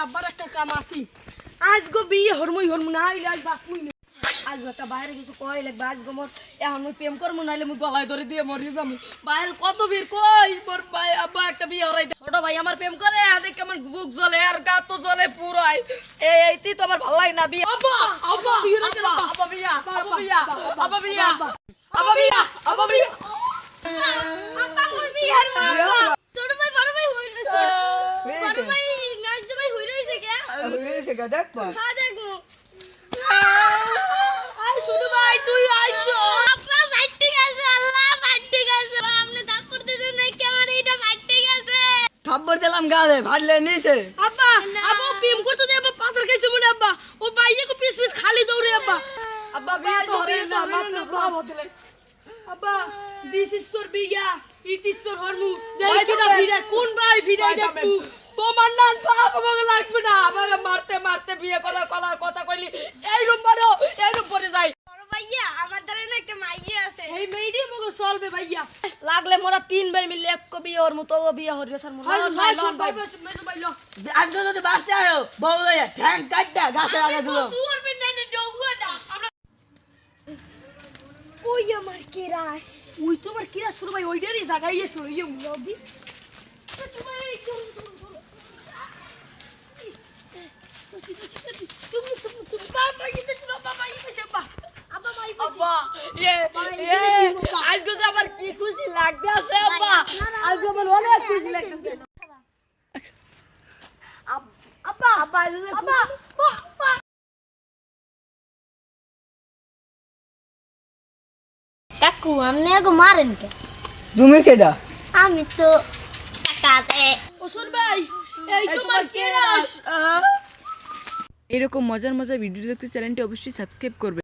আব্বার একটা কাম আছে আজ গো বিয়ে হরমই হরমু না আইলে আজ বাসমুই না আজ একটা বাইরে কিছু কই লাগবে আজ গো মোর এখন মুই প্রেম করমু নাইলে মুই গলায় ধরে দিয়ে মরি যামু বাইরে কত বীর কই মোর ভাই আব্বা একটা বিয়ে হরাই দে ছোট ভাই আমার প্রেম করে আদে কেমন বুক জ্বলে আর গা তো জ্বলে পুরাই এইতি তো আমার ভালো লাগে না বিয়ে আব্বা আব্বা আব্বা বিয়া আব্বা বিয়া আব্বা বিয়া আব্বা বিয়া আব্বা বিয়া আব্বা মুই বিয়ে হরমু ছোট ভাই বড় ভাই হইছে বড় ভাই ম্যাচ ভাই হইছে কে হইছে কে দেখবা হ্যাঁ দেখো আই ছোট ভাই তুই আইছো আব্বা ফাইটে গেছে আল্লাহ ফাইটে গেছে আপনি দাপড় দিছেন না কেমন এইটা ফাইটে গেছে থাপ্পড় দিলাম গালে ভাড়লে নিছে আব্বা আব্বা প্রেম করতে দে আব্বা পাছর খাইছে মনে আব্বা ও বাইয়ে কো পিস পিস খালি দৌড়ে আব্বা আব্বা বিয়ে তো হরে না মাত্র ভাব হতলে আব্বা দিস ইজ ফর বিয়া ইট ইজ ফর হরমু দেখি না ভিড়ে কোন ভাই ভিড়ে দেখু তোমার নাম বাপ আমাকে লাগবে না আমাকে মারতে মারতে বিয়ে করার কথা কইলি এই রুম মারো এই রুম পরে যাই বড় ভাইয়া আমার দ্বারা না একটা মাইয়া আছে এই মেইডি মগে চলবে ভাইয়া লাগলে মোরা তিন ভাই মিলে এক কো বিয়ে হরমু তো বিয়ে হরিয়া স্যার মোরা ভাই ভাই মেজো ভাই লো আজকে যদি বাঁচতে আয়ো বউ লইয়া ঠ্যাং কাটটা গাছে লাগা দিলো সুর বিনা নে ডগুয়া আমরা ওই আমার কেরাস ওই তোমার কিরা শুরু ভাই ওইটারই জায়গায় এসে ইয়ে মুরব্বি তোমার এই বাবা আজকে তো আমার কি খুশি লাগতে আছে আব্বা আজকে আমার অনেক খুশি লাগতেছে আব্বা আব্বা আব্বা কাকু আমনে আগো মারেন কে তুমি কেডা আমি তো টাকাতে ওসর ভাই এই তোমার কেরাস এরকম মজার মজার ভিডিও দেখতে চ্যানেলটি অবশ্যই সাবস্ক্রাইব করবে।